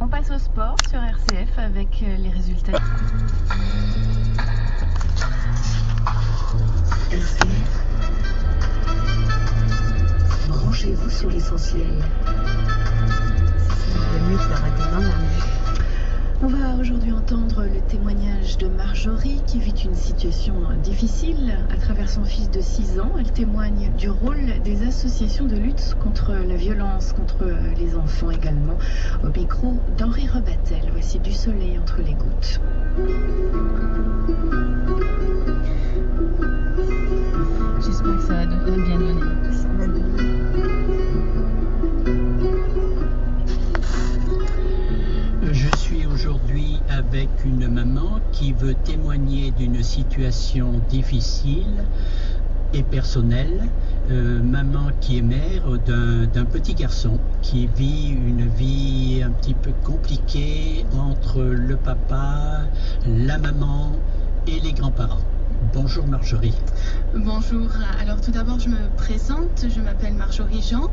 On passe au sport sur RCF avec les résultats. RCF. Branchez-vous sur l'essentiel. On va aujourd'hui entendre le témoignage de Marjorie qui vit une situation difficile à travers son fils de 6 ans. Elle témoigne du rôle des associations de lutte contre la violence, contre les enfants également. Au micro d'Henri Rebattel, voici Du soleil entre les gouttes. J'espère que ça va bien donner. Ça va donner. Je suis aujourd'hui avec une maman qui veut témoigner d'une situation difficile et personnelle. Maman qui est mère d'un petit garçon qui vit une vie un petit peu compliquée entre le papa, la maman et les grands-parents. Bonjour Marjorie. Bonjour, alors tout d'abord je me présente, je m'appelle Marjorie Jean,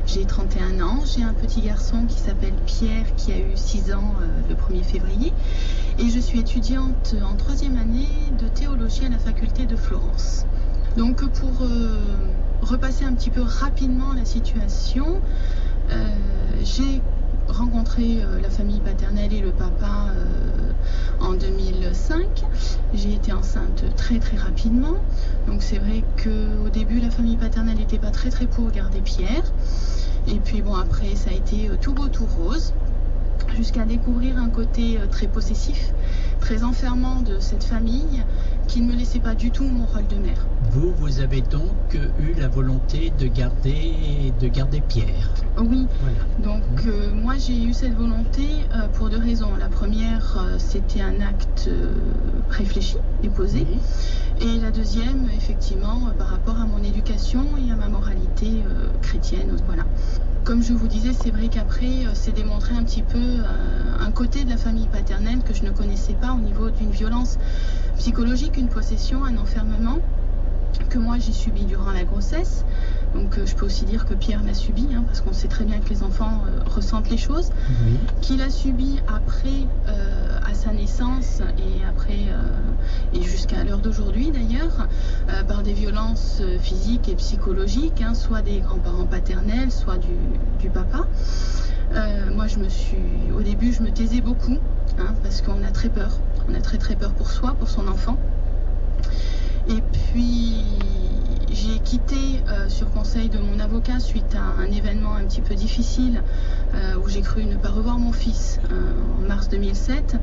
j'ai 31 ans, j'ai un petit garçon qui s'appelle Pierre qui a eu 6 ans le 1er février et je suis étudiante en 3e année de théologie à la faculté de Florence. Donc pour repasser un petit peu rapidement la situation, j'ai rencontré la famille paternelle et le papa en 2005. J'ai été enceinte très rapidement. Donc c'est vrai qu'au début la famille paternelle n'était pas très pour garder Pierre. Et puis bon, après ça a été tout beau tout rose, jusqu'à découvrir un côté très possessif, très enfermant de cette famille qui ne me laissait pas du tout mon rôle de mère. Vous avez donc eu la volonté de garder Pierre. Oui, voilà. Donc moi j'ai eu cette volonté pour 2 raisons. La première, c'était un acte réfléchi et posé. Oui. Et la deuxième, effectivement, par rapport à mon éducation et à ma moralité chrétienne. Voilà. Comme je vous disais, c'est vrai qu'après, c'est démontré un petit peu un côté de la famille paternelle que je ne connaissais pas au niveau d'une violence psychologique, une possession, un enfermement que moi j'ai subi durant la grossesse. Donc je peux aussi dire que Pierre l'a subi, parce qu'on sait très bien que les enfants ressentent les choses. Oui. Qu'il a subi après à sa naissance et après et jusqu'à l'heure d'aujourd'hui d'ailleurs, par des violences physiques et psychologiques, soit des grands-parents paternels, soit du papa. Moi au début je me taisais beaucoup, parce qu'on a très peur. On a très peur pour soi, pour son enfant. Et puis j'ai quitté sur conseil de mon avocat suite à un événement un petit peu difficile où j'ai cru ne pas revoir mon fils en mars 2007.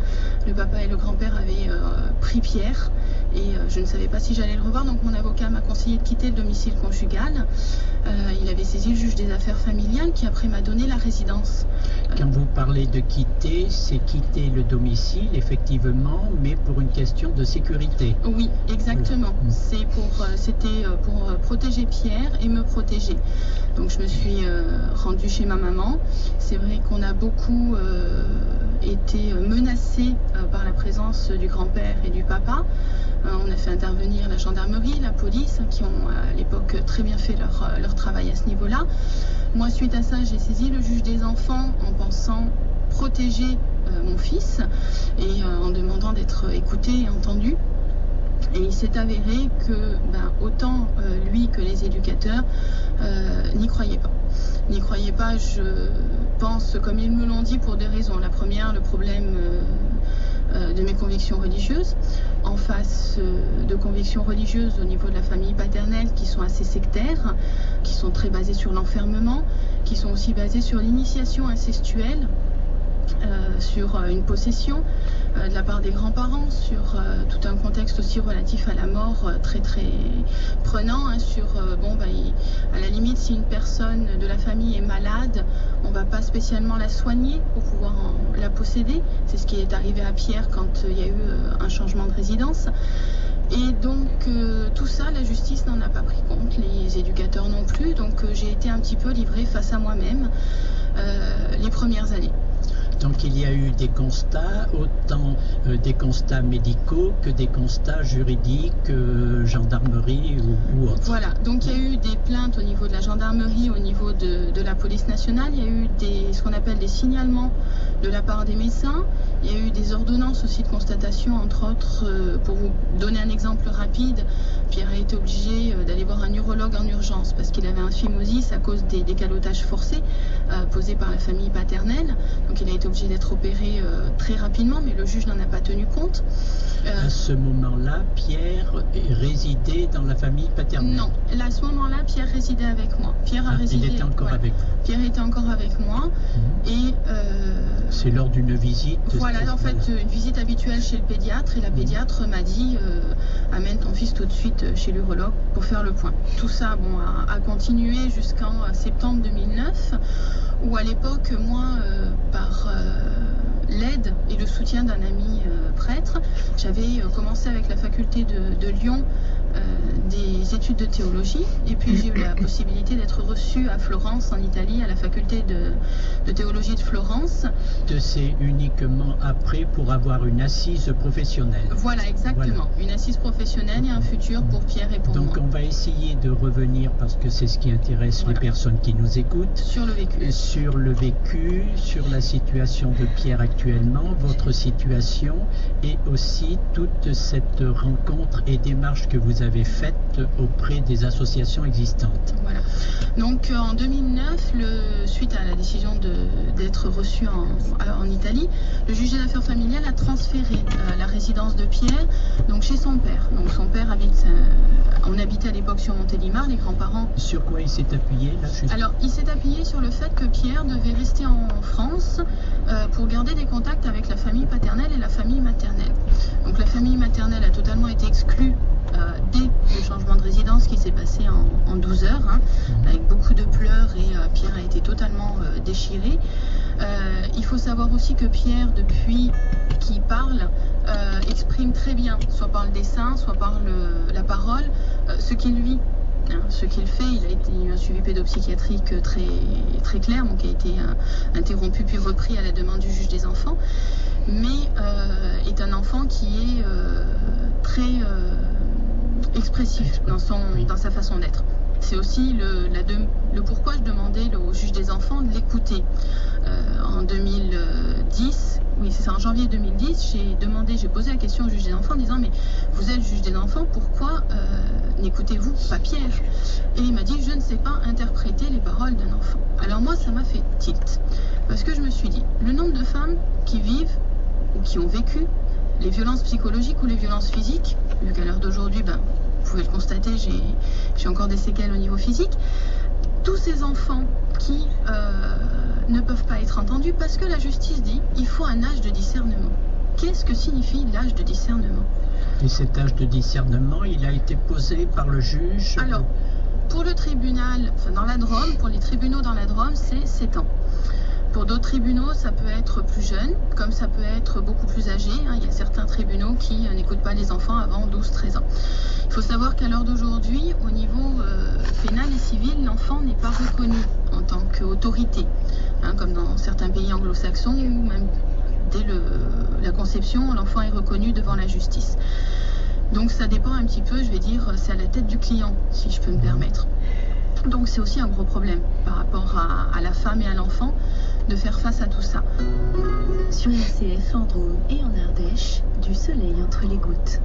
Le papa et le grand-père avaient pris Pierre et je ne savais pas si j'allais le revoir, donc mon avocat m'a conseillé de quitter le domicile conjugal. Il avait saisi le juge des affaires familiales qui après m'a donné la résidence. Quand vous parlez de quitter, c'est quitter le domicile, effectivement, mais pour une question de sécurité. Oui, exactement. C'était pour protéger Pierre et me protéger. Donc je me suis rendue chez ma maman. C'est vrai qu'on a beaucoup été menacés par la présence du grand-père et du papa. On a fait intervenir la gendarmerie, la police, qui ont à l'époque très bien fait leur travail à ce niveau-là. Moi, suite à ça, j'ai saisi le juge des enfants en pensant protéger mon fils et en demandant d'être écouté et entendu. Et il s'est avéré que autant lui que les éducateurs n'y croyaient pas. N'y croyaient pas, je pense, comme ils me l'ont dit, pour 2 raisons. La première, le problème de mes convictions religieuses, en face de convictions religieuses au niveau de la famille paternelle qui sont assez sectaires, qui sont très basées sur l'enfermement, qui sont aussi basées sur l'initiation incestuelle, sur une possession de la part des grands-parents, sur tout un contexte aussi relatif à la mort très prenant, à la limite si une personne de la famille est malade, on va pas spécialement la soigner pour pouvoir la posséder. C'est ce qui est arrivé à Pierre quand il y a eu un changement de résidence. Et donc tout ça, la justice n'en a pas pris compte, les éducateurs non plus, donc j'ai été un petit peu livrée face à moi-même les premières années. Donc il y a eu des constats, autant des constats médicaux que des constats juridiques, gendarmerie ou autre. Voilà, donc il y a eu des plaintes au niveau de la gendarmerie, au niveau de la police nationale, il y a eu ce qu'on appelle des signalements de la part des médecins. Il y a eu des ordonnances aussi de constatation, entre autres, pour vous donner un exemple rapide, Pierre a été obligé d'aller voir un urologue en urgence parce qu'il avait un phimosis à cause des décalotages forcés posés par la famille paternelle. Donc il a été obligé d'être opéré très rapidement, mais le juge n'en a pas tenu compte. À ce moment-là, Pierre résidait dans la famille paternelle? Non, là, à ce moment-là, Pierre résidait avec moi. Pierre a résidé, il était encore avec vous? Pierre était encore avec moi. Et c'est lors d'une visite? Voilà, en fait, une visite habituelle chez le pédiatre. Et la pédiatre m'a dit amène ton fils tout de suite chez l'urologue pour faire le point. Tout ça a continué jusqu'en septembre 2009, où à l'époque, moi, par l'aide et le soutien d'un ami prêtre, j'avais commencé avec la faculté de Lyon des études de théologie, et puis j'ai eu la possibilité d'être reçue à Florence en Italie à la faculté de théologie de Florence. C'est uniquement après pour avoir une assise professionnelle. Voilà, exactement. Voilà. Une assise professionnelle et un futur pour Pierre et pour moi. Donc on va essayer de revenir, parce que c'est ce qui intéresse les personnes qui nous écoutent, sur le vécu. Sur le vécu, sur la situation de Pierre actuellement, votre situation, et aussi toute cette rencontre et démarche que vous avez faite auprès des associations existantes. Voilà. Donc en 2009, suite à la décision d'être reçu en Italie, le juge des affaires familiales a transféré la résidence de Pierre donc chez son père. Donc son père on habitait à l'époque sur Montélimar, les grands-parents. Sur quoi il s'est appuyé là, Alors il s'est appuyé sur le fait que Pierre devait rester en France pour garder des contacts avec la famille paternelle et la famille maternelle. Donc la famille maternelle a totalement été exclue dès le changement de résidence qui s'est passé en 12 heures, avec beaucoup de pleurs, et Pierre a été totalement déchiré. Il faut savoir aussi que Pierre, depuis qu'il parle, exprime très bien, soit par le dessin, soit par la parole, ce qu'il vit. Ce qu'il fait. Il a eu un suivi pédopsychiatrique très, très clair, donc qui a été interrompu puis repris à la demande du juge des enfants, mais est un enfant qui est très expressif dans sa façon d'être. C'est aussi le pourquoi je demandais au juge des enfants de l'écouter. En 2010, oui c'est ça, en janvier 2010, j'ai posé la question au juge des enfants en disant mais vous êtes juge des enfants, pourquoi n'écoutez-vous pas Pierre? Et il m'a dit je ne sais pas interpréter les paroles d'un enfant. Alors moi ça m'a fait tilt, parce que je me suis dit le nombre de femmes qui vivent ou qui ont vécu les violences psychologiques ou les violences physiques, vu qu'à l'heure d'aujourd'hui, vous pouvez le constater, j'ai encore des séquelles au niveau physique. Tous ces enfants qui ne peuvent pas être entendus parce que la justice dit il faut un âge de discernement. Qu'est-ce que signifie l'âge de discernement? Et cet âge de discernement, il a été posé par le juge? Alors, pour le tribunal, dans la Drôme, pour les tribunaux dans la Drôme, c'est 7 ans. Pour d'autres tribunaux, ça peut être plus jeune, comme ça peut être beaucoup plus âgé. Il y a certains tribunaux qui n'écoutent pas les enfants avant 12-13 ans. Il faut savoir qu'à l'heure d'aujourd'hui, au niveau pénal et civil, l'enfant n'est pas reconnu en tant qu'autorité, comme dans certains pays anglo-saxons, où même dès la conception, l'enfant est reconnu devant la justice. Donc ça dépend un petit peu, je vais dire, c'est à la tête du client, si je peux me permettre. Donc c'est aussi un gros problème par rapport à la femme et à l'enfant de faire face à tout ça. Sur RCF en Drôme et en Ardèche, du soleil entre les gouttes.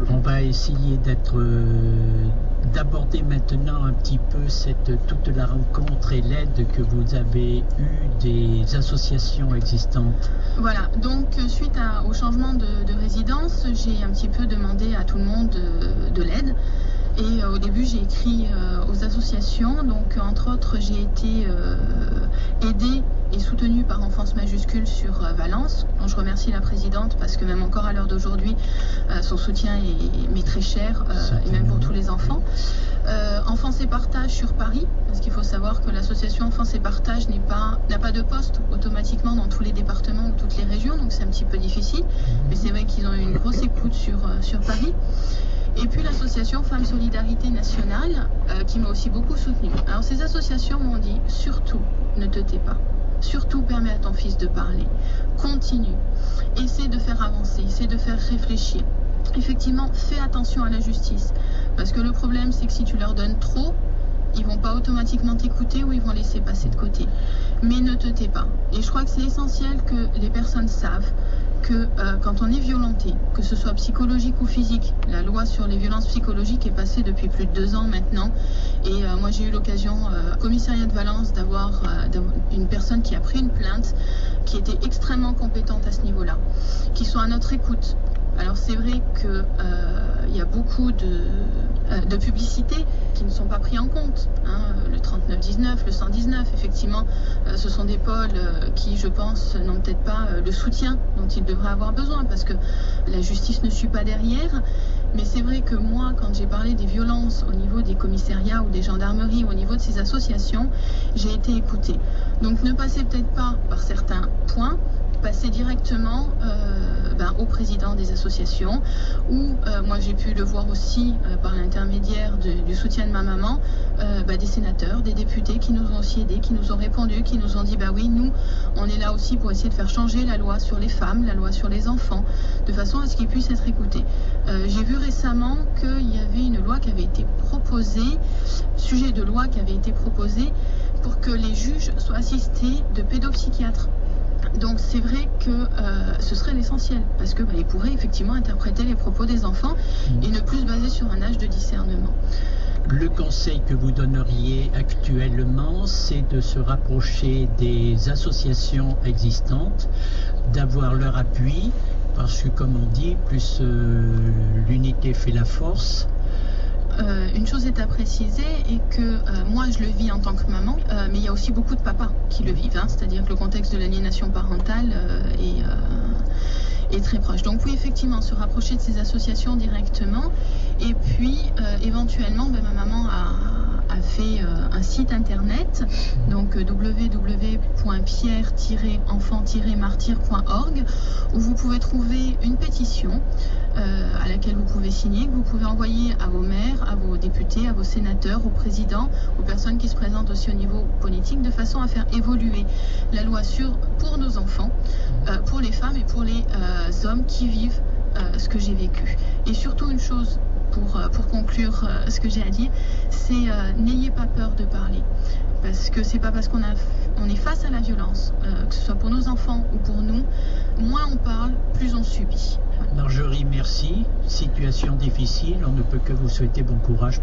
On va essayer d'aborder maintenant un petit peu toute la rencontre et l'aide que vous avez eue des associations existantes. Voilà, donc suite au changement de résidence, j'ai un petit peu demandé à tout le monde de l'aide. Et au début, j'ai écrit aux associations. Donc, entre autres, j'ai été aidée et soutenue par Enfance Majuscule sur Valence, dont je remercie la présidente parce que même encore à l'heure d'aujourd'hui, son soutien m'est très cher, et même pour tous les enfants. Enfance et Partage sur Paris, parce qu'il faut savoir que l'association Enfance et Partage n'a pas de poste automatiquement dans tous les départements ou toutes les régions, donc c'est un petit peu difficile. Mais c'est vrai qu'ils ont eu une grosse écoute sur Paris. Et puis l'association Femmes Solidarité Nationale qui m'a aussi beaucoup soutenue. Alors ces associations m'ont dit surtout ne te tais pas, surtout permets à ton fils de parler, continue, essaie de faire avancer, essaie de faire réfléchir. Effectivement, fais attention à la justice, parce que le problème c'est que si tu leur donnes trop, ils vont pas automatiquement t'écouter ou ils vont laisser passer de côté. mais ne te tais pas. Et je crois que c'est essentiel que les personnes savent que quand on est violenté, que ce soit psychologique ou physique, la loi sur les violences psychologiques est passée depuis plus de 2 ans maintenant. Et moi j'ai eu l'occasion au commissariat de Valence d'avoir une personne qui a pris une plainte, qui était extrêmement compétente à ce niveau-là, qui sont à notre écoute. Alors c'est vrai qu'il y a beaucoup de publicités qui ne sont pas pris en compte. Le 3919, le 119, effectivement, ce sont des pôles qui, je pense, n'ont peut-être pas le soutien dont ils devraient avoir besoin parce que la justice ne suit pas derrière. Mais c'est vrai que moi, quand j'ai parlé des violences au niveau des commissariats ou des gendarmeries ou au niveau de ces associations, j'ai été écoutée. Donc ne passez peut-être pas par certains points, passez directement au président des associations ou moi j'ai pu le voir aussi par l'intermédiaire du soutien de ma maman, des sénateurs, des députés qui nous ont aussi aidés, qui nous ont répondu, qui nous ont dit oui, nous on est là aussi pour essayer de faire changer la loi sur les femmes, la loi sur les enfants, de façon à ce qu'ils puissent être écoutés. J'ai vu récemment qu'il y avait une loi qui avait été proposée, sujet de loi qui avait été proposé pour que les juges soient assistés de pédopsychiatres. Donc c'est vrai que ce serait l'essentiel parce que ils pourraient effectivement interpréter les propos des enfants et ne plus se baser sur un âge de discernement. Le conseil que vous donneriez actuellement, c'est de se rapprocher des associations existantes, d'avoir leur appui, parce que comme on dit, plus l'unité fait la force. Une chose est à préciser et que moi je le vis en tant que maman, mais il y a aussi beaucoup de papas qui le vivent, c'est-à-dire que le contexte de l'aliénation parentale est très proche. Donc oui, effectivement, se rapprocher de ces associations directement et puis éventuellement, ma maman a fait un site internet, donc www.pierre-enfant-martyr.org, où vous pouvez trouver une pétition à laquelle vous pouvez signer, que vous pouvez envoyer à vos maires, à vos députés, à vos sénateurs, aux présidents, aux personnes qui se présentent aussi au niveau politique, de façon à faire évoluer la loi pour nos enfants, pour les femmes et pour les hommes qui vivent ce que j'ai vécu. Et surtout une chose, pour conclure ce que j'ai à dire, c'est n'ayez pas peur de parler. Parce que c'est pas parce qu'on est face à la violence, que ce soit pour nos enfants ou pour nous, moins on parle, plus on subit. Marjorie, merci. Situation difficile, on ne peut que vous souhaiter bon courage.